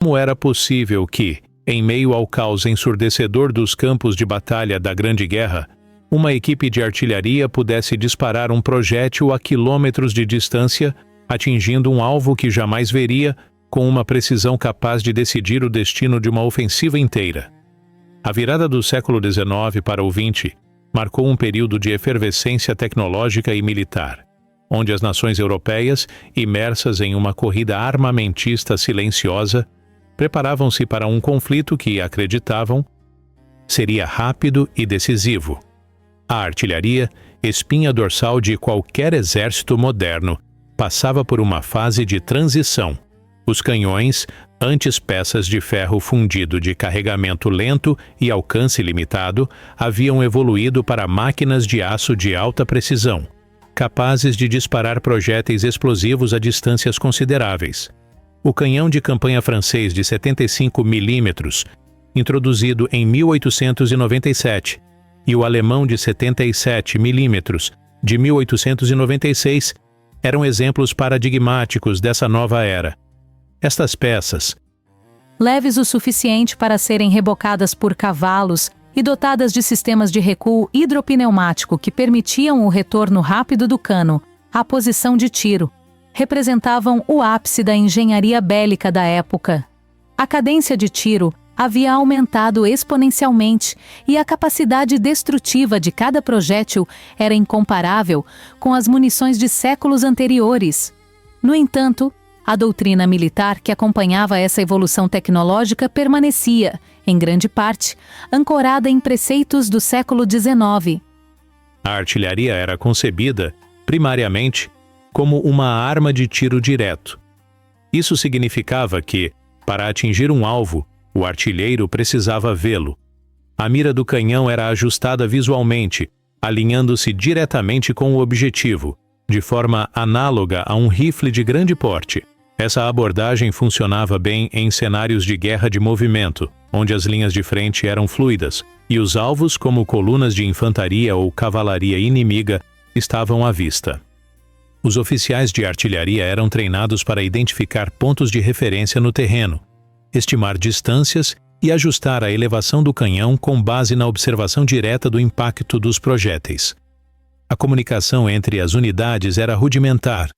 Como era possível que, em meio ao caos ensurdecedor dos campos de batalha da Grande Guerra, uma equipe de artilharia pudesse disparar um projétil a quilômetros de distância, atingindo um alvo que jamais veria, com uma precisão capaz de decidir o destino de uma ofensiva inteira? A virada do século XIX para o XX marcou um período de efervescência tecnológica e militar, onde as nações europeias, imersas em uma corrida armamentista silenciosa, preparavam-se para um conflito que, acreditavam, seria rápido e decisivo. A artilharia, espinha dorsal de qualquer exército moderno, passava por uma fase de transição. Os canhões, antes peças de ferro fundido de carregamento lento e alcance limitado, haviam evoluído para máquinas de aço de alta precisão, capazes de disparar projéteis explosivos a distâncias consideráveis. O canhão de campanha francês de 75 milímetros, introduzido em 1897, e o alemão de 77 milímetros, de 1896, eram exemplos paradigmáticos dessa nova era. Estas peças, leves o suficiente para serem rebocadas por cavalos e dotadas de sistemas de recuo hidropneumático que permitiam o retorno rápido do cano à posição de tiro, representavam o ápice da engenharia bélica da época. A cadência de tiro havia aumentado exponencialmente e a capacidade destrutiva de cada projétil era incomparável com as munições de séculos anteriores. No entanto, a doutrina militar que acompanhava essa evolução tecnológica permanecia, em grande parte, ancorada em preceitos do século XIX. A artilharia era concebida, primariamente, como uma arma de tiro direto. Isso significava que, para atingir um alvo, o artilheiro precisava vê-lo. A mira do canhão era ajustada visualmente, alinhando-se diretamente com o objetivo, de forma análoga a um rifle de grande porte. Essa abordagem funcionava bem em cenários de guerra de movimento, onde as linhas de frente eram fluidas, e os alvos, como colunas de infantaria ou cavalaria inimiga, estavam à vista. Os oficiais de artilharia eram treinados para identificar pontos de referência no terreno, estimar distâncias e ajustar a elevação do canhão com base na observação direta do impacto dos projéteis. A comunicação entre as unidades era rudimentar,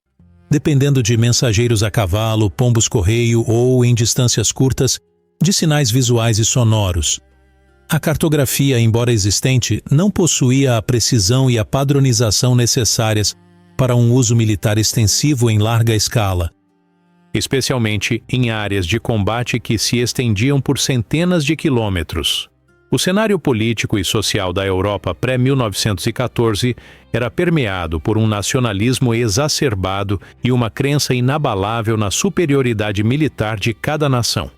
dependendo de mensageiros a cavalo, pombos-correio ou, em distâncias curtas, de sinais visuais e sonoros. A cartografia, embora existente, não possuía a precisão e a padronização necessárias para um uso militar extensivo em larga escala, especialmente em áreas de combate que se estendiam por centenas de quilômetros. O cenário político e social da Europa pré-1914 era permeado por um nacionalismo exacerbado e uma crença inabalável na superioridade militar de cada nação.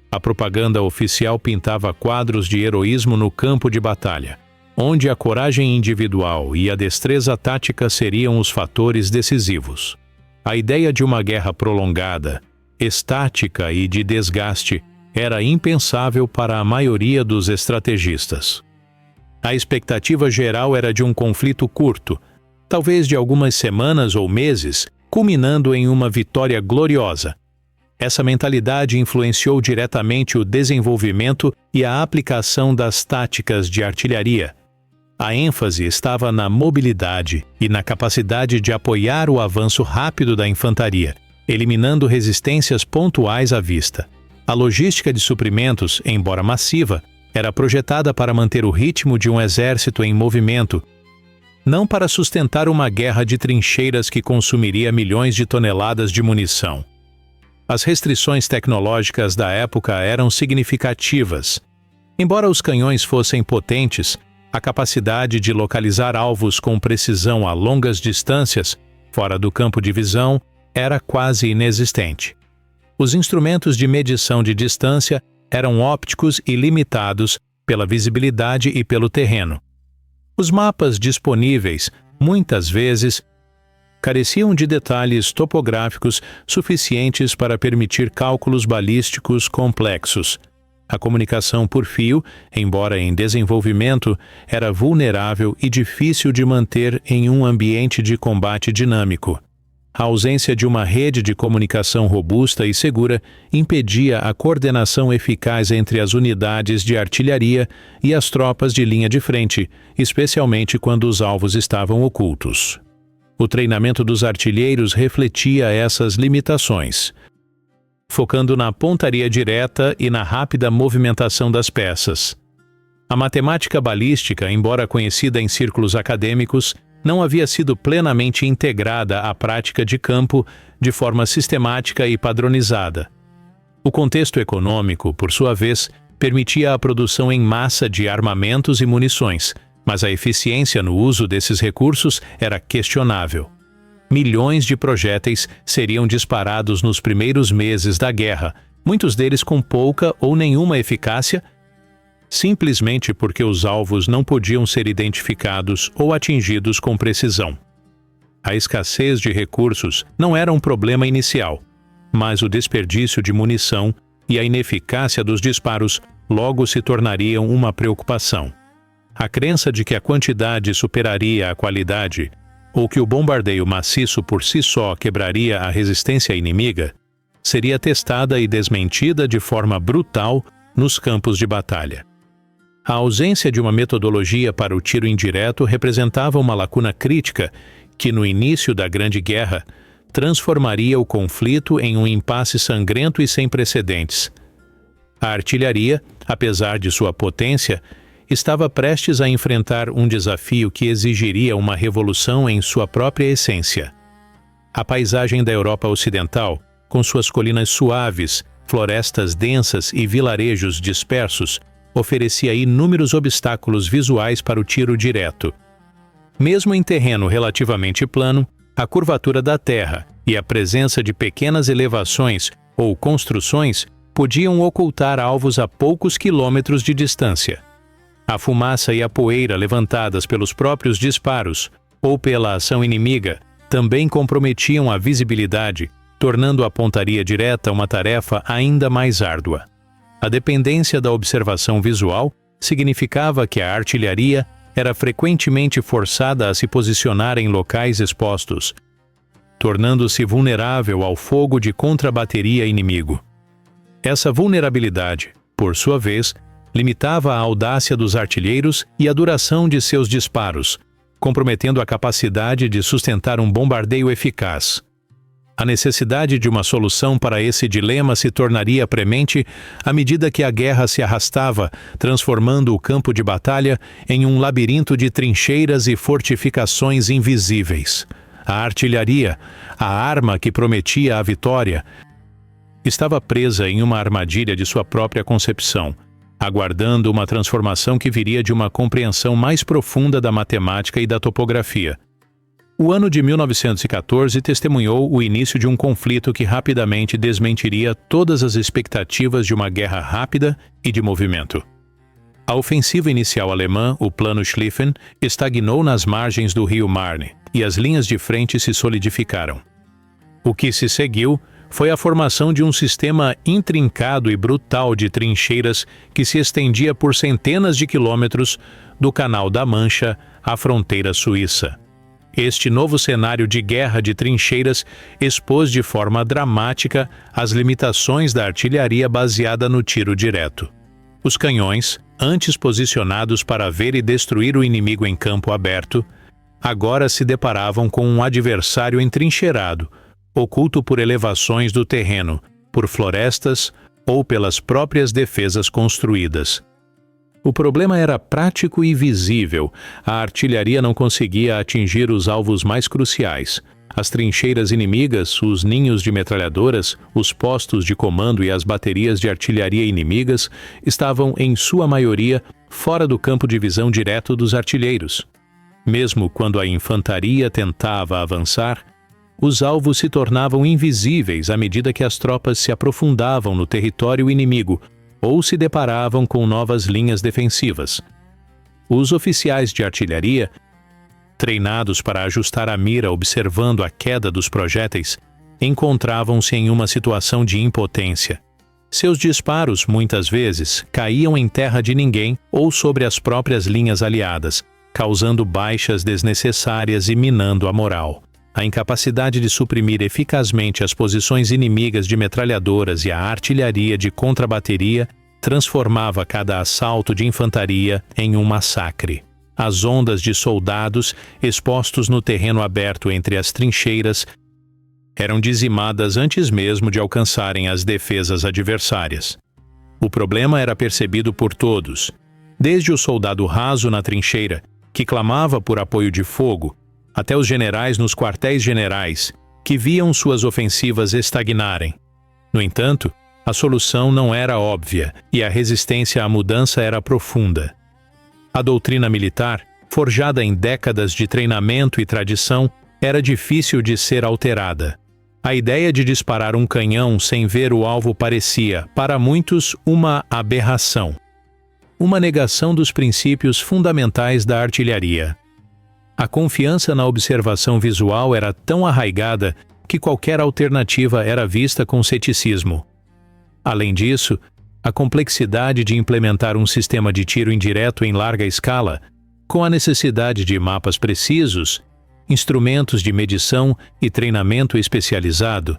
A propaganda oficial pintava quadros de heroísmo no campo de batalha, onde a coragem individual e a destreza tática seriam os fatores decisivos. A ideia de uma guerra prolongada, estática e de desgaste era impensável para a maioria dos estrategistas. A expectativa geral era de um conflito curto, talvez de algumas semanas ou meses, culminando em uma vitória gloriosa. Essa mentalidade influenciou diretamente o desenvolvimento e a aplicação das táticas de artilharia. A ênfase estava na mobilidade e na capacidade de apoiar o avanço rápido da infantaria, eliminando resistências pontuais à vista. A logística de suprimentos, embora massiva, era projetada para manter o ritmo de um exército em movimento, não para sustentar uma guerra de trincheiras que consumiria milhões de toneladas de munição. As restrições tecnológicas da época eram significativas. Embora os canhões fossem potentes, a capacidade de localizar alvos com precisão a longas distâncias, fora do campo de visão, era quase inexistente. Os instrumentos de medição de distância eram ópticos e limitados pela visibilidade e pelo terreno. Os mapas disponíveis, muitas vezes, careciam de detalhes topográficos suficientes para permitir cálculos balísticos complexos. A comunicação por fio, embora em desenvolvimento, era vulnerável e difícil de manter em um ambiente de combate dinâmico. A ausência de uma rede de comunicação robusta e segura impedia a coordenação eficaz entre as unidades de artilharia e as tropas de linha de frente, especialmente quando os alvos estavam ocultos. O treinamento dos artilheiros refletia essas limitações, focando na pontaria direta e na rápida movimentação das peças. A matemática balística, embora conhecida em círculos acadêmicos, não havia sido plenamente integrada à prática de campo de forma sistemática e padronizada. O contexto econômico, por sua vez, permitia a produção em massa de armamentos e munições, mas a eficiência no uso desses recursos era questionável. Milhões de projéteis seriam disparados nos primeiros meses da guerra, muitos deles com pouca ou nenhuma eficácia, simplesmente porque os alvos não podiam ser identificados ou atingidos com precisão. A escassez de recursos não era um problema inicial, mas o desperdício de munição e a ineficácia dos disparos logo se tornariam uma preocupação. A crença de que a quantidade superaria a qualidade, ou que o bombardeio maciço por si só quebraria a resistência inimiga, seria testada e desmentida de forma brutal nos campos de batalha. A ausência de uma metodologia para o tiro indireto representava uma lacuna crítica que, no início da Grande Guerra, transformaria o conflito em um impasse sangrento e sem precedentes. A artilharia, apesar de sua potência, estava prestes a enfrentar um desafio que exigiria uma revolução em sua própria essência. A paisagem da Europa Ocidental, com suas colinas suaves, florestas densas e vilarejos dispersos, oferecia inúmeros obstáculos visuais para o tiro direto. Mesmo em terreno relativamente plano, a curvatura da terra e a presença de pequenas elevações ou construções podiam ocultar alvos a poucos quilômetros de distância. A fumaça e a poeira levantadas pelos próprios disparos ou pela ação inimiga também comprometiam a visibilidade, tornando a pontaria direta uma tarefa ainda mais árdua. A dependência da observação visual significava que a artilharia era frequentemente forçada a se posicionar em locais expostos, tornando-se vulnerável ao fogo de contrabateria inimigo. Essa vulnerabilidade, por sua vez, limitava a audácia dos artilheiros e a duração de seus disparos, comprometendo a capacidade de sustentar um bombardeio eficaz. A necessidade de uma solução para esse dilema se tornaria premente à medida que a guerra se arrastava, transformando o campo de batalha em um labirinto de trincheiras e fortificações invisíveis. A artilharia, a arma que prometia a vitória, estava presa em uma armadilha de sua própria concepção, aguardando uma transformação que viria de uma compreensão mais profunda da matemática e da topografia. O ano de 1914 testemunhou o início de um conflito que rapidamente desmentiria todas as expectativas de uma guerra rápida e de movimento. A ofensiva inicial alemã, o Plano Schlieffen, estagnou nas margens do rio Marne e as linhas de frente se solidificaram. O que se seguiu foi a formação de um sistema intrincado e brutal de trincheiras que se estendia por centenas de quilômetros do Canal da Mancha à fronteira suíça. Este novo cenário de guerra de trincheiras expôs de forma dramática as limitações da artilharia baseada no tiro direto. Os canhões, antes posicionados para ver e destruir o inimigo em campo aberto, agora se deparavam com um adversário entrincheirado, oculto por elevações do terreno, por florestas ou pelas próprias defesas construídas. O problema era prático e visível. A artilharia não conseguia atingir os alvos mais cruciais. As trincheiras inimigas, os ninhos de metralhadoras, os postos de comando e as baterias de artilharia inimigas estavam, em sua maioria, fora do campo de visão direto dos artilheiros. Mesmo quando a infantaria tentava avançar, os alvos se tornavam invisíveis à medida que as tropas se aprofundavam no território inimigo, ou se deparavam com novas linhas defensivas. Os oficiais de artilharia, treinados para ajustar a mira observando a queda dos projéteis, encontravam-se em uma situação de impotência. Seus disparos, muitas vezes, caíam em terra de ninguém ou sobre as próprias linhas aliadas, causando baixas desnecessárias e minando a moral. a incapacidade de suprimir eficazmente as posições inimigas de metralhadoras e a artilharia de contrabateria transformava cada assalto de infantaria em um massacre. As ondas de soldados expostos no terreno aberto entre as trincheiras eram dizimadas antes mesmo de alcançarem as defesas adversárias. O problema era percebido por todos, desde o soldado raso na trincheira, que clamava por apoio de fogo, até os generais nos quartéis generais, que viam suas ofensivas estagnarem. No entanto, a solução não era óbvia e a resistência à mudança era profunda. A doutrina militar, forjada em décadas de treinamento e tradição, era difícil de ser alterada. A ideia de disparar um canhão sem ver o alvo parecia, para muitos, uma aberração. Uma negação dos princípios fundamentais da artilharia. A confiança na observação visual era tão arraigada que qualquer alternativa era vista com ceticismo. Além disso, a complexidade de implementar um sistema de tiro indireto em larga escala, com a necessidade de mapas precisos, instrumentos de medição e treinamento especializado,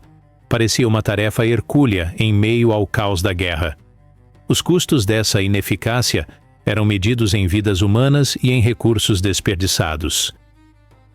parecia uma tarefa hercúlea em meio ao caos da guerra. Os custos dessa ineficácia eram medidos em vidas humanas e em recursos desperdiçados.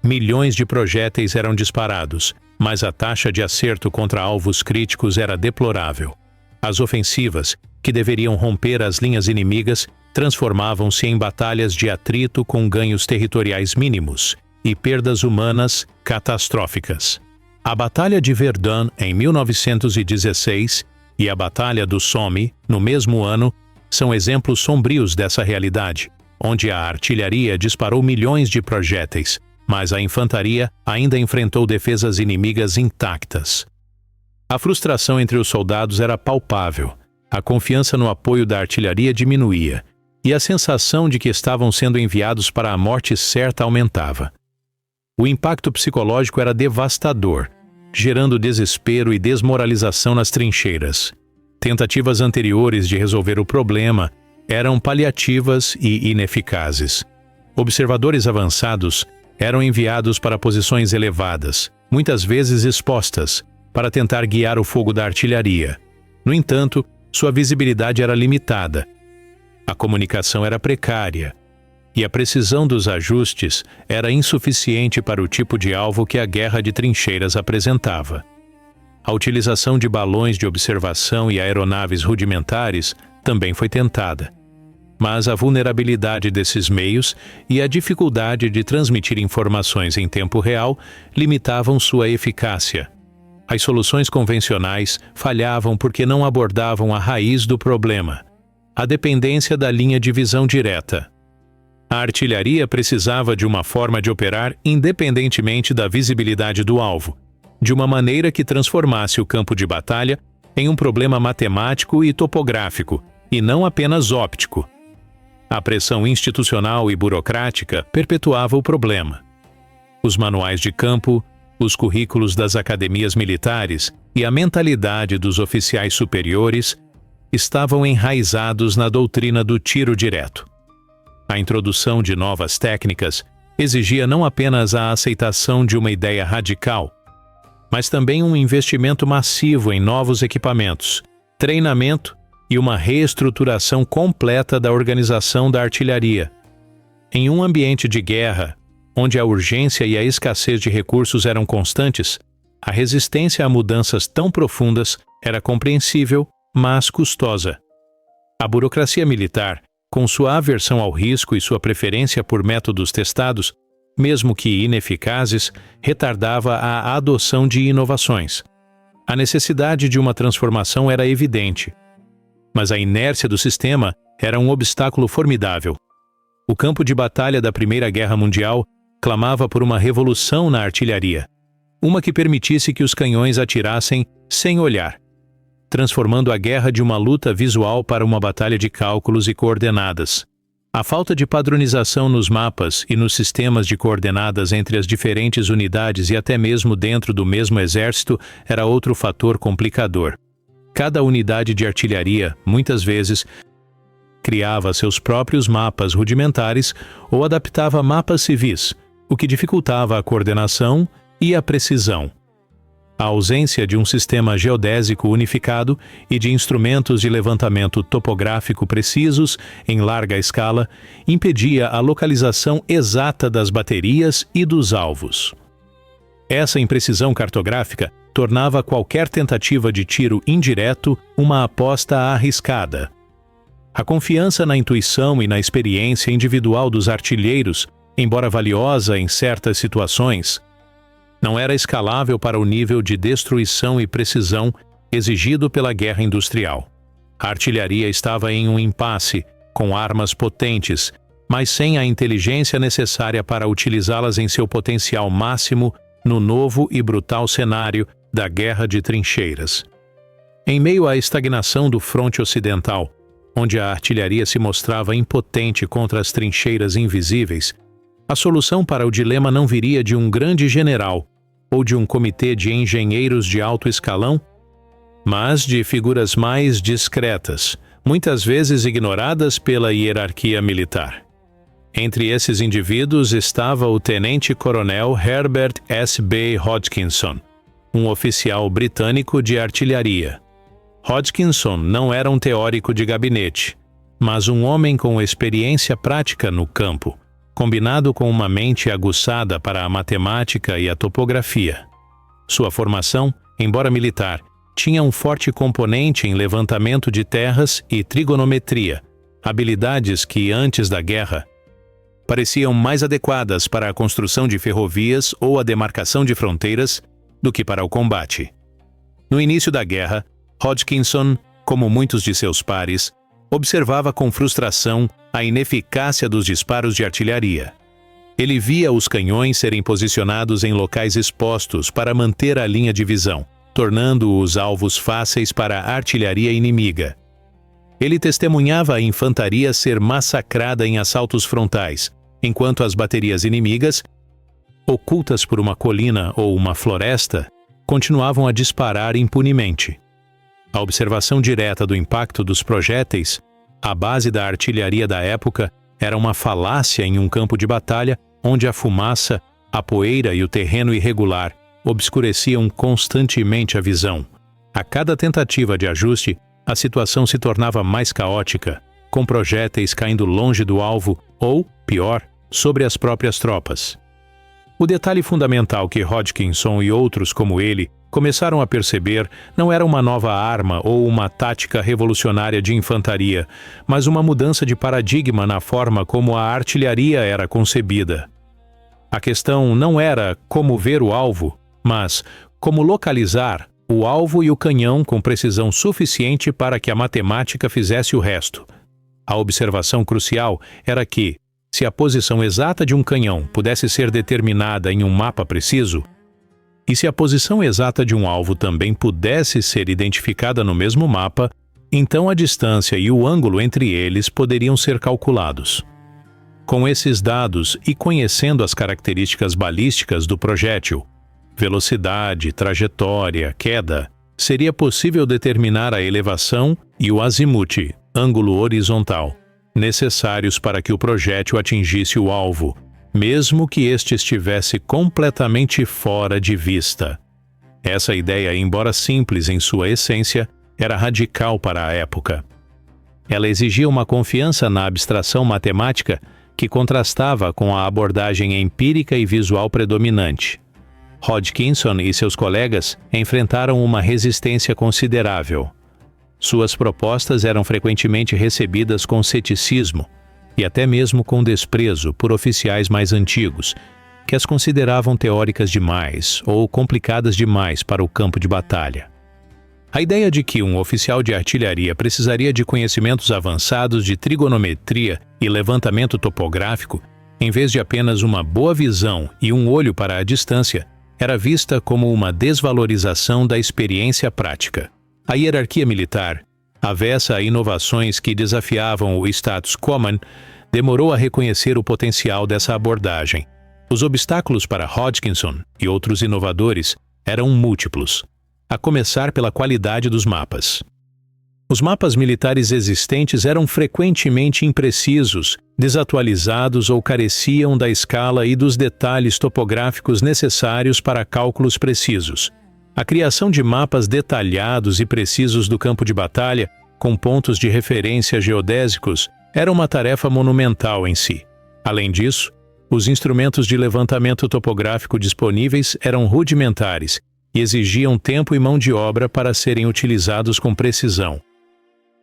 Milhões de projéteis eram disparados, mas a taxa de acerto contra alvos críticos era deplorável. As ofensivas, que deveriam romper as linhas inimigas, transformavam-se em batalhas de atrito com ganhos territoriais mínimos e perdas humanas catastróficas. A Batalha de Verdun, em 1916, e a Batalha do Somme, no mesmo ano, são exemplos sombrios dessa realidade, onde a artilharia disparou milhões de projéteis, mas a infantaria ainda enfrentou defesas inimigas intactas. A frustração entre os soldados era palpável, a confiança no apoio da artilharia diminuía, e a sensação de que estavam sendo enviados para a morte certa aumentava. O impacto psicológico era devastador, gerando desespero e desmoralização nas trincheiras. Tentativas anteriores de resolver o problema eram paliativas e ineficazes. Observadores avançados eram enviados para posições elevadas, muitas vezes expostas, para tentar guiar o fogo da artilharia. No entanto, sua visibilidade era limitada. A comunicação era precária, e a precisão dos ajustes era insuficiente para o tipo de alvo que a guerra de trincheiras apresentava. A utilização de balões de observação e aeronaves rudimentares também foi tentada. Mas a vulnerabilidade desses meios e a dificuldade de transmitir informações em tempo real limitavam sua eficácia. As soluções convencionais falhavam porque não abordavam a raiz do problema, a dependência da linha de visão direta. A artilharia precisava de uma forma de operar independentemente da visibilidade do alvo, de uma maneira que transformasse o campo de batalha em um problema matemático e topográfico, e não apenas óptico. A pressão institucional e burocrática perpetuava o problema. Os manuais de campo, os currículos das academias militares e a mentalidade dos oficiais superiores estavam enraizados na doutrina do tiro direto. A introdução de novas técnicas exigia não apenas a aceitação de uma ideia radical, mas também um investimento massivo em novos equipamentos, treinamento e uma reestruturação completa da organização da artilharia. Em um ambiente de guerra, onde a urgência e a escassez de recursos eram constantes, a resistência a mudanças tão profundas era compreensível, mas custosa. A burocracia militar, com sua aversão ao risco e sua preferência por métodos testados, mesmo que ineficazes, retardava a adoção de inovações. A necessidade de uma transformação era evidente, mas a inércia do sistema era um obstáculo formidável. O campo de batalha da Primeira Guerra Mundial clamava por uma revolução na artilharia, uma que permitisse que os canhões atirassem sem olhar, transformando a guerra de uma luta visual para uma batalha de cálculos e coordenadas. A falta de padronização nos mapas e nos sistemas de coordenadas entre as diferentes unidades e até mesmo dentro do mesmo exército era outro fator complicador. Cada unidade de artilharia, muitas vezes, criava seus próprios mapas rudimentares ou adaptava mapas civis, o que dificultava a coordenação e a precisão. A ausência de um sistema geodésico unificado e de instrumentos de levantamento topográfico precisos em larga escala impedia a localização exata das baterias e dos alvos. Essa imprecisão cartográfica tornava qualquer tentativa de tiro indireto uma aposta arriscada. A confiança na intuição e na experiência individual dos artilheiros, embora valiosa em certas situações, não era escalável para o nível de destruição e precisão exigido pela guerra industrial. A artilharia estava em um impasse, com armas potentes, mas sem a inteligência necessária para utilizá-las em seu potencial máximo no novo e brutal cenário da guerra de trincheiras. Em meio à estagnação do fronte ocidental, onde a artilharia se mostrava impotente contra as trincheiras invisíveis, a solução para o dilema não viria de um grande general ou de um comitê de engenheiros de alto escalão, mas de figuras mais discretas, muitas vezes ignoradas pela hierarquia militar. Entre esses indivíduos estava o tenente-coronel Herbert S. B. Hodgkinson, um oficial britânico de artilharia. Hodgkinson não era um teórico de gabinete, mas um homem com experiência prática no campo, combinado com uma mente aguçada para a matemática e a topografia. Sua formação, embora militar, tinha um forte componente em levantamento de terras e trigonometria, habilidades que, antes da guerra, pareciam mais adequadas para a construção de ferrovias ou a demarcação de fronteiras do que para o combate. No início da guerra, Hodgkinson, como muitos de seus pares, observava com frustração a ineficácia dos disparos de artilharia. Ele via os canhões serem posicionados em locais expostos para manter a linha de visão, tornando-os alvos fáceis para a artilharia inimiga. Ele testemunhava a infantaria ser massacrada em assaltos frontais, enquanto as baterias inimigas, ocultas por uma colina ou uma floresta, continuavam a disparar impunemente. A observação direta do impacto dos projéteis, a base da artilharia da época, era uma falácia em um campo de batalha onde a fumaça, a poeira e o terreno irregular obscureciam constantemente a visão. A cada tentativa de ajuste, a situação se tornava mais caótica, com projéteis caindo longe do alvo ou, pior, sobre as próprias tropas. O detalhe fundamental que Hodgkinson e outros como ele começaram a perceber não era uma nova arma ou uma tática revolucionária de infantaria, mas uma mudança de paradigma na forma como a artilharia era concebida. A questão não era como ver o alvo, mas como localizar o alvo e o canhão com precisão suficiente para que a matemática fizesse o resto. A observação crucial era que, se a posição exata de um canhão pudesse ser determinada em um mapa preciso, e se a posição exata de um alvo também pudesse ser identificada no mesmo mapa, então a distância e o ângulo entre eles poderiam ser calculados. Com esses dados e conhecendo as características balísticas do projétil, velocidade, trajetória, queda, seria possível determinar a elevação e o azimute, ângulo horizontal, necessários para que o projétil atingisse o alvo, mesmo que este estivesse completamente fora de vista. Essa ideia, embora simples em sua essência, era radical para a época. Ela exigia uma confiança na abstração matemática que contrastava com a abordagem empírica e visual predominante. Hodgkinson e seus colegas enfrentaram uma resistência considerável. Suas propostas eram frequentemente recebidas com ceticismo e até mesmo com desprezo por oficiais mais antigos, que as consideravam teóricas demais ou complicadas demais para o campo de batalha. A ideia de que um oficial de artilharia precisaria de conhecimentos avançados de trigonometria e levantamento topográfico, em vez de apenas uma boa visão e um olho para a distância, era vista como uma desvalorização da experiência prática. A hierarquia militar, avessa a inovações que desafiavam o status quo, demorou a reconhecer o potencial dessa abordagem. Os obstáculos para Hodgkinson e outros inovadores eram múltiplos, a começar pela qualidade dos mapas. Os mapas militares existentes eram frequentemente imprecisos desatualizados ou careciam da escala e dos detalhes topográficos necessários para cálculos precisos. A criação de mapas detalhados e precisos do campo de batalha, com pontos de referência geodésicos, era uma tarefa monumental em si. Além disso, os instrumentos de levantamento topográfico disponíveis eram rudimentares e exigiam tempo e mão de obra para serem utilizados com precisão.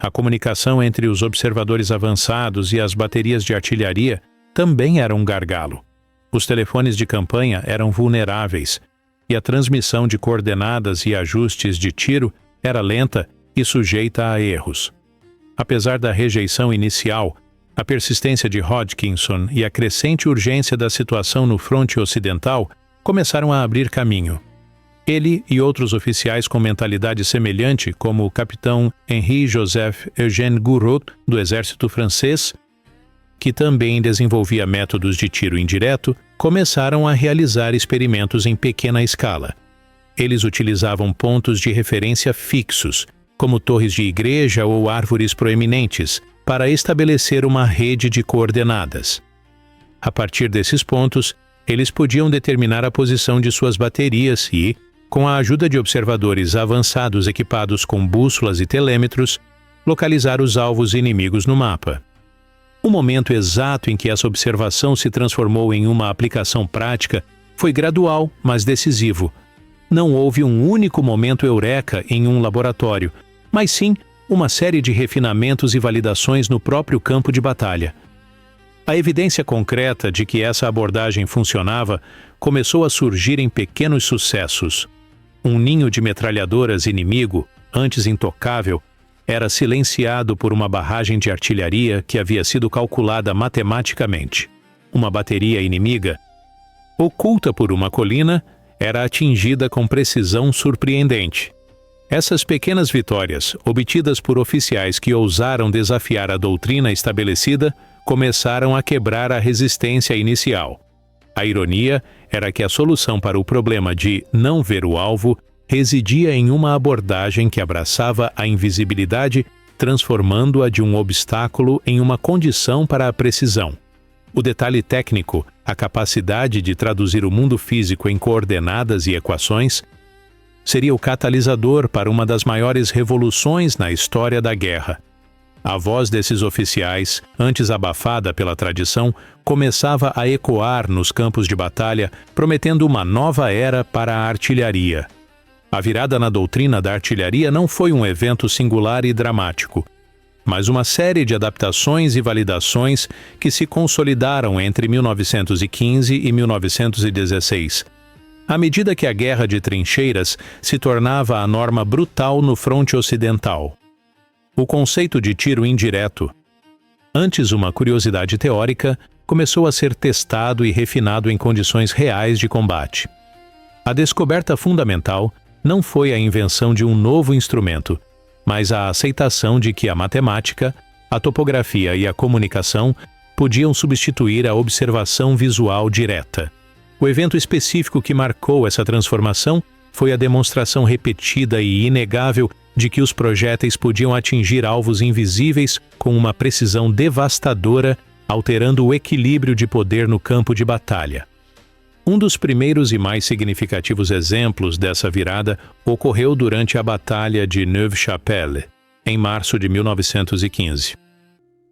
A comunicação entre os observadores avançados e as baterias de artilharia também era um gargalo. Os telefones de campanha eram vulneráveis e a transmissão de coordenadas e ajustes de tiro era lenta e sujeita a erros. Apesar da rejeição inicial, a persistência de Hodgkinson e a crescente urgência da situação no fronte ocidental começaram a abrir caminho. Ele e outros oficiais com mentalidade semelhante, como o capitão Henri-Joseph Eugène Gouraud, do exército francês, que também desenvolvia métodos de tiro indireto, começaram a realizar experimentos em pequena escala. Eles utilizavam pontos de referência fixos, como torres de igreja ou árvores proeminentes, para estabelecer uma rede de coordenadas. A partir desses pontos, eles podiam determinar a posição de suas baterias e, com a ajuda de observadores avançados equipados com bússolas e telêmetros, localizar os alvos inimigos no mapa. O momento exato em que essa observação se transformou em uma aplicação prática foi gradual, mas decisivo. Não houve um único momento eureka em um laboratório, mas sim uma série de refinamentos e validações no próprio campo de batalha. A evidência concreta de que essa abordagem funcionava começou a surgir em pequenos sucessos. Um ninho de metralhadoras inimigo, antes intocável, era silenciado por uma barragem de artilharia que havia sido calculada matematicamente. Uma bateria inimiga, oculta por uma colina, era atingida com precisão surpreendente. Essas pequenas vitórias, obtidas por oficiais que ousaram desafiar a doutrina estabelecida, começaram a quebrar a resistência inicial. A ironia era que a solução para o problema de não ver o alvo residia em uma abordagem que abraçava a invisibilidade, transformando-a de um obstáculo em uma condição para a precisão. O detalhe técnico, a capacidade de traduzir o mundo físico em coordenadas e equações, seria o catalisador para uma das maiores revoluções na história da guerra. A voz desses oficiais, antes abafada pela tradição, começava a ecoar nos campos de batalha, prometendo uma nova era para a artilharia. A virada na doutrina da artilharia não foi um evento singular e dramático, mas uma série de adaptações e validações que se consolidaram entre 1915 e 1916. À medida que a guerra de trincheiras se tornava a norma brutal no fronte ocidental. O conceito de tiro indireto, antes uma curiosidade teórica, começou a ser testado e refinado em condições reais de combate. A descoberta fundamental não foi a invenção de um novo instrumento, mas a aceitação de que a matemática, a topografia e a comunicação podiam substituir a observação visual direta. O evento específico que marcou essa transformação foi a demonstração repetida e inegável de que os projéteis podiam atingir alvos invisíveis com uma precisão devastadora, alterando o equilíbrio de poder no campo de batalha. Um dos primeiros e mais significativos exemplos dessa virada ocorreu durante a Batalha de Neuve-Chapelle, em março de 1915.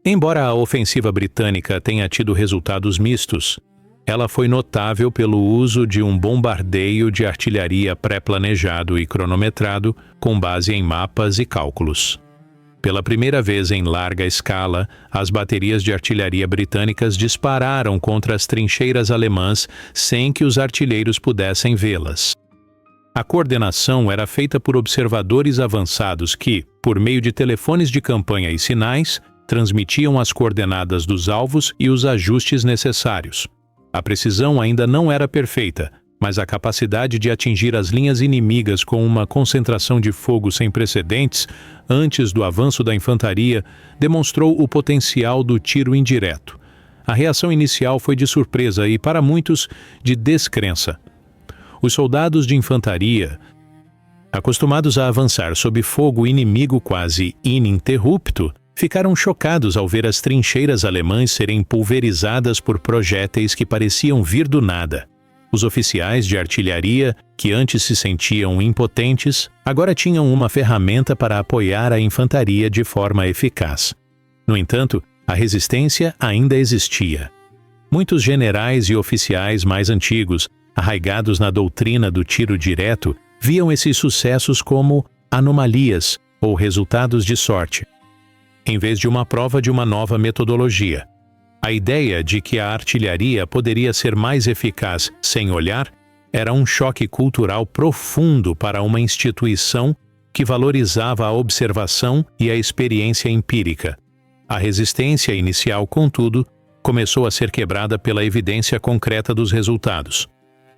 Embora a ofensiva britânica tenha tido resultados mistos, ela foi notável pelo uso de um bombardeio de artilharia pré-planejado e cronometrado com base em mapas e cálculos. Pela primeira vez em larga escala, as baterias de artilharia britânicas dispararam contra as trincheiras alemãs sem que os artilheiros pudessem vê-las. A coordenação era feita por observadores avançados que, por meio de telefones de campanha e sinais, transmitiam as coordenadas dos alvos e os ajustes necessários. A precisão ainda não era perfeita, mas a capacidade de atingir as linhas inimigas com uma concentração de fogo sem precedentes, antes do avanço da infantaria, demonstrou o potencial do tiro indireto. A reação inicial foi de surpresa e, para muitos, de descrença. Os soldados de infantaria, acostumados a avançar sob fogo inimigo quase ininterrupto, ficaram chocados ao ver as trincheiras alemãs serem pulverizadas por projéteis que pareciam vir do nada. Os oficiais de artilharia, que antes se sentiam impotentes, agora tinham uma ferramenta para apoiar a infantaria de forma eficaz. No entanto, a resistência ainda existia. Muitos generais e oficiais mais antigos, arraigados na doutrina do tiro direto, viam esses sucessos como anomalias ou resultados de sorte, em vez de uma prova de uma nova metodologia. A ideia de que a artilharia poderia ser mais eficaz sem olhar era um choque cultural profundo para uma instituição que valorizava a observação e a experiência empírica. A resistência inicial, contudo, começou a ser quebrada pela evidência concreta dos resultados.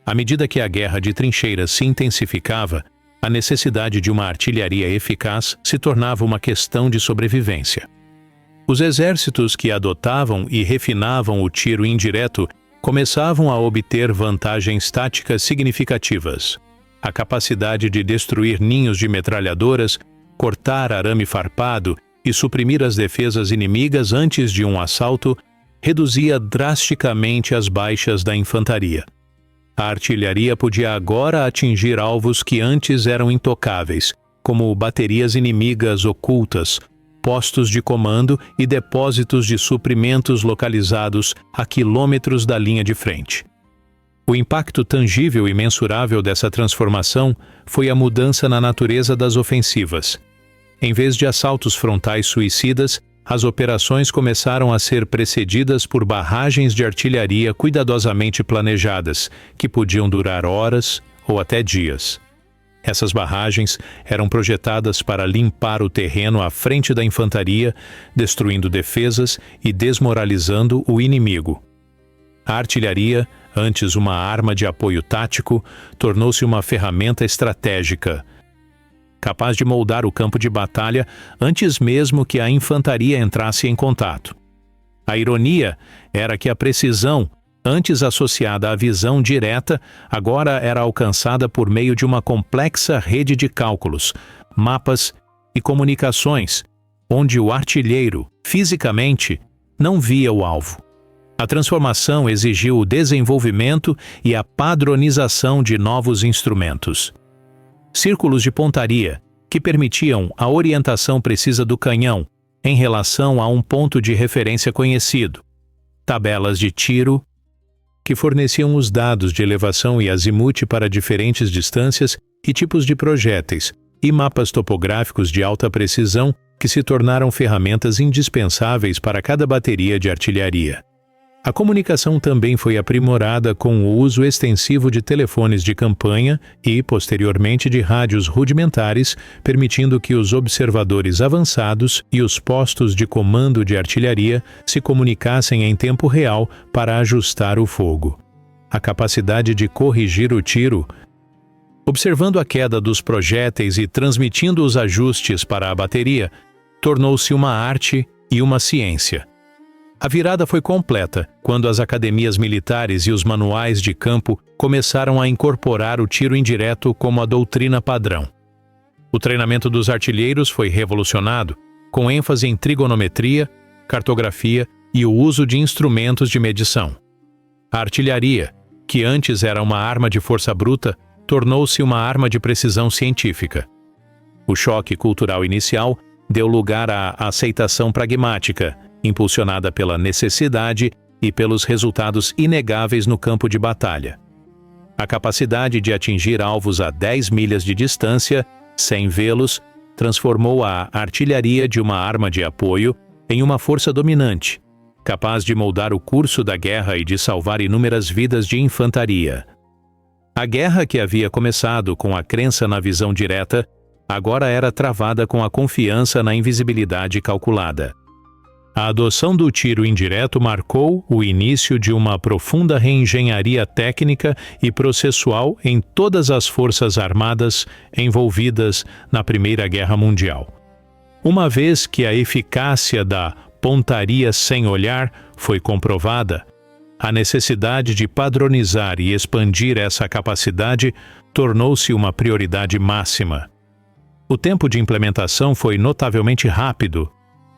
À medida que a guerra de trincheiras se intensificava, a necessidade de uma artilharia eficaz se tornava uma questão de sobrevivência. Os exércitos que adotavam e refinavam o tiro indireto começavam a obter vantagens táticas significativas. A capacidade de destruir ninhos de metralhadoras, cortar arame farpado e suprimir as defesas inimigas antes de um assalto reduzia drasticamente as baixas da infantaria. A artilharia podia agora atingir alvos que antes eram intocáveis, como baterias inimigas ocultas, postos de comando e depósitos de suprimentos localizados a quilômetros da linha de frente. O impacto tangível e mensurável dessa transformação foi a mudança na natureza das ofensivas. Em vez de assaltos frontais suicidas, as operações começaram a ser precedidas por barragens de artilharia cuidadosamente planejadas, que podiam durar horas ou até dias. Essas barragens eram projetadas para limpar o terreno à frente da infantaria, destruindo defesas e desmoralizando o inimigo. A artilharia, antes uma arma de apoio tático, tornou-se uma ferramenta estratégica, capaz de moldar o campo de batalha antes mesmo que a infantaria entrasse em contato. A ironia era que a precisão, antes associada à visão direta, agora era alcançada por meio de uma complexa rede de cálculos, mapas e comunicações, onde o artilheiro, fisicamente, não via o alvo. A transformação exigiu o desenvolvimento e a padronização de novos instrumentos. Círculos de pontaria, que permitiam a orientação precisa do canhão em relação a um ponto de referência conhecido. Tabelas de tiro, que forneciam os dados de elevação e azimute para diferentes distâncias e tipos de projéteis, e mapas topográficos de alta precisão que se tornaram ferramentas indispensáveis para cada bateria de artilharia. A comunicação também foi aprimorada com o uso extensivo de telefones de campanha e, posteriormente, de rádios rudimentares, permitindo que os observadores avançados e os postos de comando de artilharia se comunicassem em tempo real para ajustar o fogo. A capacidade de corrigir o tiro, observando a queda dos projéteis e transmitindo os ajustes para a bateria, tornou-se uma arte e uma ciência. A virada foi completa quando as academias militares e os manuais de campo começaram a incorporar o tiro indireto como a doutrina padrão. O treinamento dos artilheiros foi revolucionado, com ênfase em trigonometria, cartografia e o uso de instrumentos de medição. A artilharia, que antes era uma arma de força bruta, tornou-se uma arma de precisão científica. O choque cultural inicial deu lugar à aceitação pragmática, impulsionada pela necessidade e pelos resultados inegáveis no campo de batalha. A capacidade de atingir alvos a 10 milhas de distância, sem vê-los, transformou a artilharia de uma arma de apoio em uma força dominante, capaz de moldar o curso da guerra e de salvar inúmeras vidas de infantaria. A guerra que havia começado com a crença na visão direta, agora era travada com a confiança na invisibilidade calculada. A adoção do tiro indireto marcou o início de uma profunda reengenharia técnica e processual em todas as forças armadas envolvidas na Primeira Guerra Mundial. Uma vez que a eficácia da pontaria sem olhar foi comprovada, a necessidade de padronizar e expandir essa capacidade tornou-se uma prioridade máxima. O tempo de implementação foi notavelmente rápido,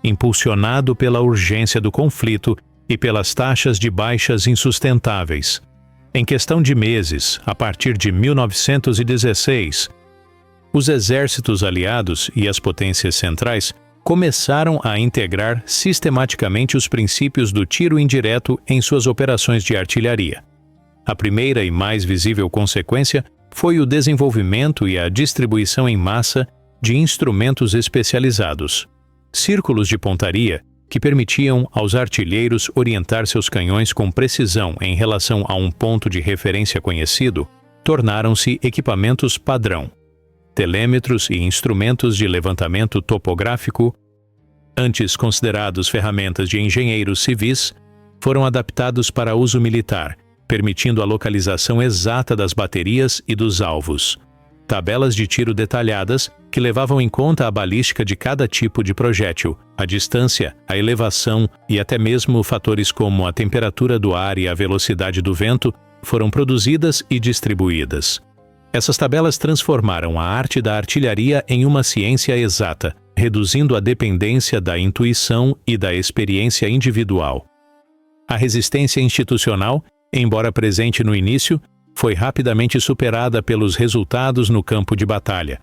impulsionado pela urgência do conflito e pelas taxas de baixas insustentáveis. Em questão de meses, a partir de 1916, os exércitos aliados e as potências centrais começaram a integrar sistematicamente os princípios do tiro indireto em suas operações de artilharia. A primeira e mais visível consequência foi o desenvolvimento e a distribuição em massa de instrumentos especializados, círculos de pontaria que permitiam aos artilheiros orientar seus canhões com precisão em relação a um ponto de referência conhecido, tornaram-se equipamentos padrão. Telêmetros e instrumentos de levantamento topográfico, antes considerados ferramentas de engenheiros civis, foram adaptados para uso militar, permitindo a localização exata das baterias e dos alvos. Tabelas de tiro detalhadas que levavam em conta a balística de cada tipo de projétil, a distância, a elevação e até mesmo fatores como a temperatura do ar e a velocidade do vento foram produzidas e distribuídas. Essas tabelas transformaram a arte da artilharia em uma ciência exata, reduzindo a dependência da intuição e da experiência individual. A resistência institucional, embora presente no início, foi rapidamente superada pelos resultados no campo de batalha.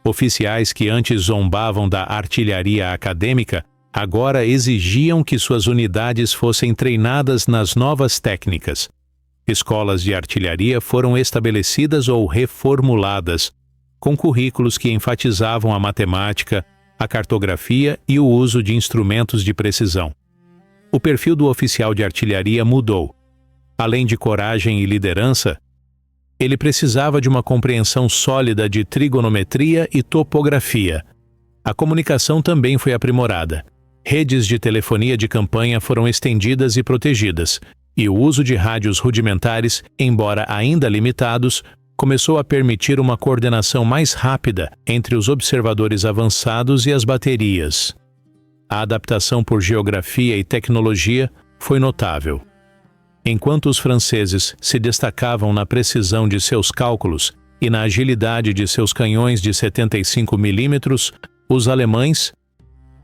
Oficiais que antes zombavam da artilharia acadêmica, agora exigiam que suas unidades fossem treinadas nas novas técnicas. Escolas de artilharia foram estabelecidas ou reformuladas, com currículos que enfatizavam a matemática, a cartografia e o uso de instrumentos de precisão. O perfil do oficial de artilharia mudou. Além de coragem e liderança, ele precisava de uma compreensão sólida de trigonometria e topografia. A comunicação também foi aprimorada. Redes de telefonia de campanha foram estendidas e protegidas, e o uso de rádios rudimentares, embora ainda limitados, começou a permitir uma coordenação mais rápida entre os observadores avançados e as baterias. A adaptação por geografia e tecnologia foi notável. Enquanto os franceses se destacavam na precisão de seus cálculos e na agilidade de seus canhões de 75 mm, os alemães,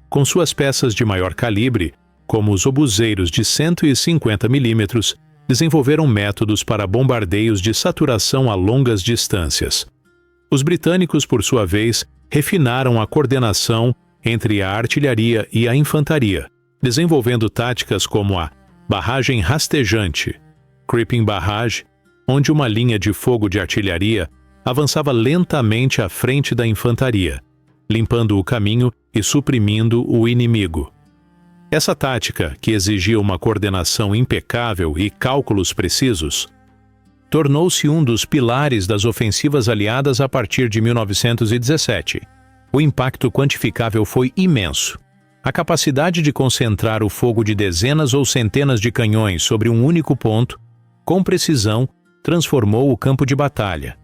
com suas peças de maior calibre, como os obuseiros de 150 mm, desenvolveram métodos para bombardeios de saturação a longas distâncias. Os britânicos, por sua vez, refinaram a coordenação entre a artilharia e a infantaria, desenvolvendo táticas como a barragem rastejante, creeping barrage, onde uma linha de fogo de artilharia avançava lentamente à frente da infantaria, limpando o caminho e suprimindo o inimigo. Essa tática, que exigia uma coordenação impecável e cálculos precisos, tornou-se um dos pilares das ofensivas aliadas a partir de 1917. O impacto quantificável foi imenso. A capacidade de concentrar o fogo de dezenas ou centenas de canhões sobre um único ponto, com precisão, transformou o campo de batalha.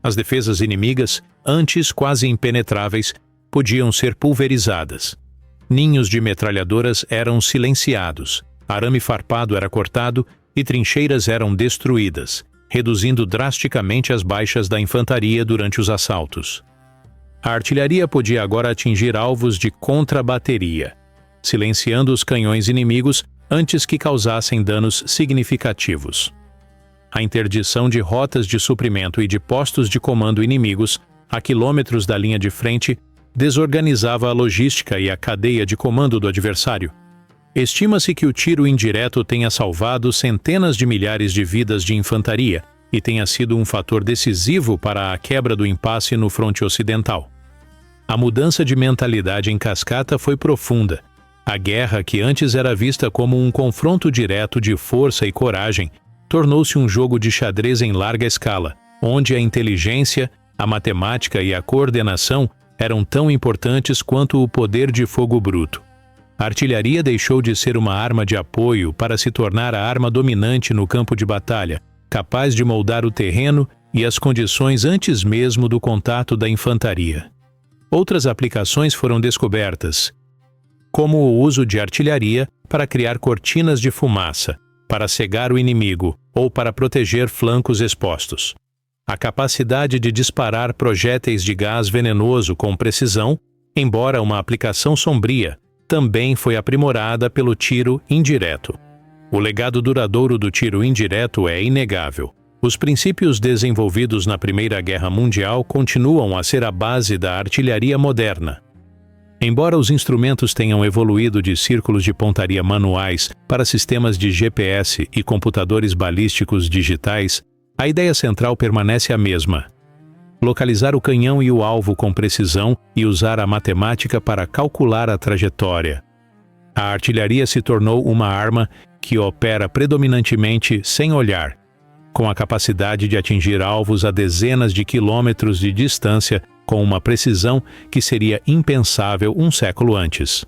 As defesas inimigas, antes quase impenetráveis, podiam ser pulverizadas. Ninhos de metralhadoras eram silenciados, arame farpado era cortado e trincheiras eram destruídas, reduzindo drasticamente as baixas da infantaria durante os assaltos. A artilharia podia agora atingir alvos de contrabateria, silenciando os canhões inimigos antes que causassem danos significativos. A interdição de rotas de suprimento e de postos de comando inimigos a quilômetros da linha de frente desorganizava a logística e a cadeia de comando do adversário. Estima-se que o tiro indireto tenha salvado centenas de milhares de vidas de infantaria e tenha sido um fator decisivo para a quebra do impasse no fronte ocidental. A mudança de mentalidade em cascata foi profunda. A guerra, que antes era vista como um confronto direto de força e coragem, tornou-se um jogo de xadrez em larga escala, onde a inteligência, a matemática e a coordenação eram tão importantes quanto o poder de fogo bruto. A artilharia deixou de ser uma arma de apoio para se tornar a arma dominante no campo de batalha, capaz de moldar o terreno e as condições antes mesmo do contato da infantaria. Outras aplicações foram descobertas, como o uso de artilharia para criar cortinas de fumaça, para cegar o inimigo ou para proteger flancos expostos. A capacidade de disparar projéteis de gás venenoso com precisão, embora uma aplicação sombria, também foi aprimorada pelo tiro indireto. O legado duradouro do tiro indireto é inegável. Os princípios desenvolvidos na Primeira Guerra Mundial continuam a ser a base da artilharia moderna. Embora os instrumentos tenham evoluído de círculos de pontaria manuais para sistemas de GPS e computadores balísticos digitais, a ideia central permanece a mesma: localizar o canhão e o alvo com precisão e usar a matemática para calcular a trajetória. A artilharia se tornou uma arma que opera predominantemente sem olhar, com a capacidade de atingir alvos a dezenas de quilômetros de distância com uma precisão que seria impensável um século antes.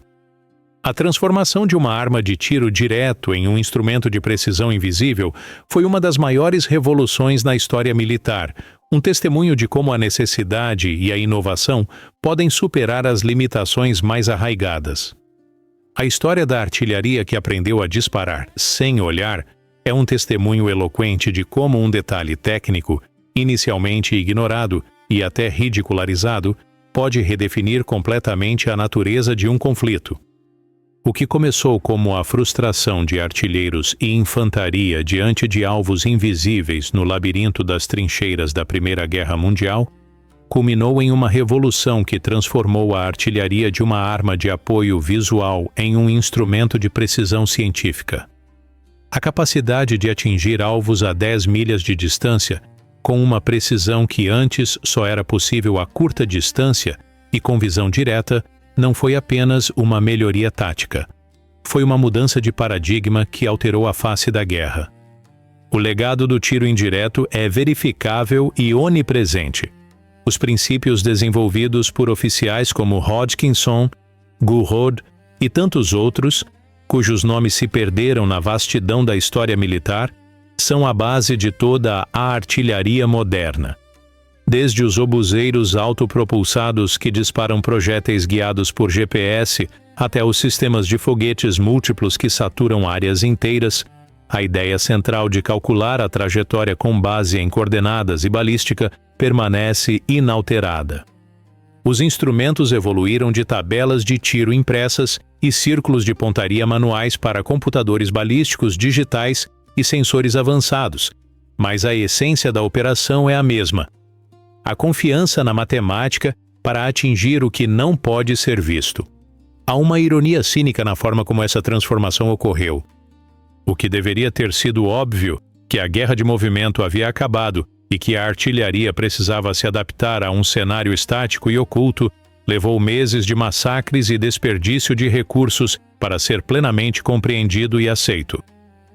A transformação de uma arma de tiro direto em um instrumento de precisão invisível foi uma das maiores revoluções na história militar, um testemunho de como a necessidade e a inovação podem superar as limitações mais arraigadas. A história da artilharia que aprendeu a disparar sem olhar é um testemunho eloquente de como um detalhe técnico, inicialmente ignorado e até ridicularizado, pode redefinir completamente a natureza de um conflito. O que começou como a frustração de artilheiros e infantaria diante de alvos invisíveis no labirinto das trincheiras da Primeira Guerra Mundial, culminou em uma revolução que transformou a artilharia de uma arma de apoio visual em um instrumento de precisão científica. A capacidade de atingir alvos a 10 milhas de distância, com uma precisão que antes só era possível a curta distância e com visão direta, não foi apenas uma melhoria tática. Foi uma mudança de paradigma que alterou a face da guerra. O legado do tiro indireto é verificável e onipresente. Os princípios desenvolvidos por oficiais como Hodgkinson, Gouraud e tantos outros, cujos nomes se perderam na vastidão da história militar, são a base de toda a artilharia moderna. Desde os obuseiros autopropulsados que disparam projéteis guiados por GPS até os sistemas de foguetes múltiplos que saturam áreas inteiras, a ideia central de calcular a trajetória com base em coordenadas e balística permanece inalterada. Os instrumentos evoluíram de tabelas de tiro impressas e círculos de pontaria manuais para computadores balísticos digitais e sensores avançados, mas a essência da operação é a mesma: a confiança na matemática para atingir o que não pode ser visto. Há uma ironia cínica na forma como essa transformação ocorreu. O que deveria ter sido óbvio, que a guerra de movimento havia acabado e que a artilharia precisava se adaptar a um cenário estático e oculto, levou meses de massacres e desperdício de recursos para ser plenamente compreendido e aceito.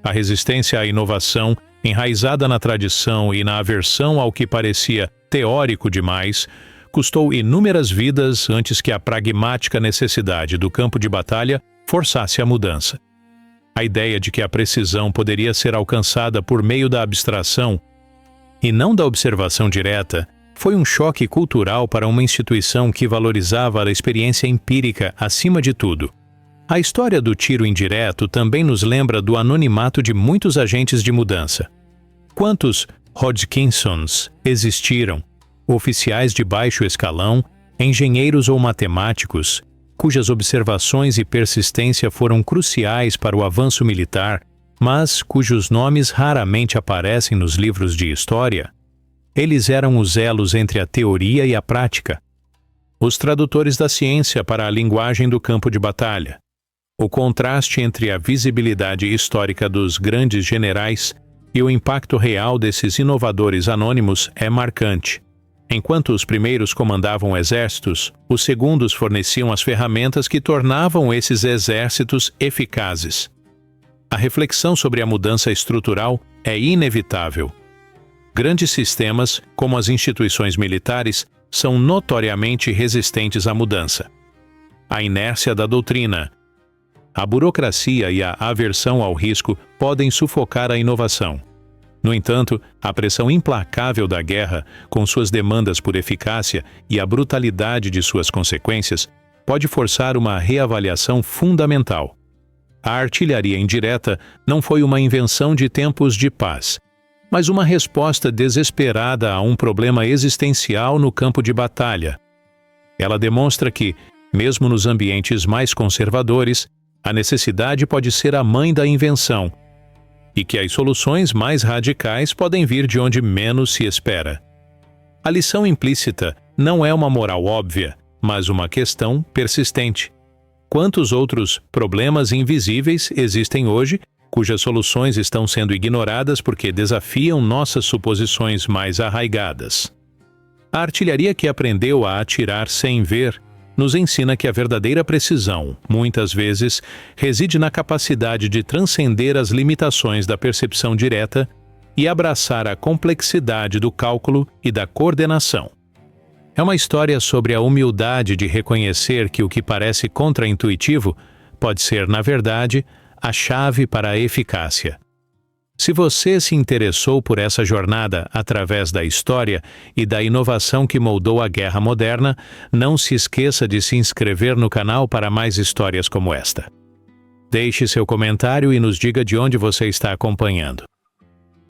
A resistência à inovação, enraizada na tradição e na aversão ao que parecia teórico demais, custou inúmeras vidas antes que a pragmática necessidade do campo de batalha forçasse a mudança. A ideia de que a precisão poderia ser alcançada por meio da abstração e não da observação direta foi um choque cultural para uma instituição que valorizava a experiência empírica acima de tudo. A história do tiro indireto também nos lembra do anonimato de muitos agentes de mudança. Quantos Hodgkinsons existiram? Oficiais de baixo escalão, engenheiros ou matemáticos, cujas observações e persistência foram cruciais para o avanço militar, mas cujos nomes raramente aparecem nos livros de história? Eles eram os elos entre a teoria e a prática, os tradutores da ciência para a linguagem do campo de batalha. O contraste entre a visibilidade histórica dos grandes generais e o impacto real desses inovadores anônimos é marcante. Enquanto os primeiros comandavam exércitos, os segundos forneciam as ferramentas que tornavam esses exércitos eficazes. A reflexão sobre a mudança estrutural é inevitável. Grandes sistemas, como as instituições militares, são notoriamente resistentes à mudança. A inércia da doutrina, a burocracia e a aversão ao risco podem sufocar a inovação. No entanto, a pressão implacável da guerra, com suas demandas por eficácia e a brutalidade de suas consequências, pode forçar uma reavaliação fundamental. A artilharia indireta não foi uma invenção de tempos de paz, mas uma resposta desesperada a um problema existencial no campo de batalha. Ela demonstra que, mesmo nos ambientes mais conservadores, a necessidade pode ser a mãe da invenção, e que as soluções mais radicais podem vir de onde menos se espera. A lição implícita não é uma moral óbvia, mas uma questão persistente. Quantos outros problemas invisíveis existem hoje, cujas soluções estão sendo ignoradas porque desafiam nossas suposições mais arraigadas? A artilharia que aprendeu a atirar sem ver nos ensina que a verdadeira precisão, muitas vezes, reside na capacidade de transcender as limitações da percepção direta e abraçar a complexidade do cálculo e da coordenação. É uma história sobre a humildade de reconhecer que o que parece contraintuitivo pode ser, na verdade, a chave para a eficácia. Se você se interessou por essa jornada através da história e da inovação que moldou a guerra moderna, não se esqueça de se inscrever no canal para mais histórias como esta. Deixe seu comentário e nos diga de onde você está acompanhando.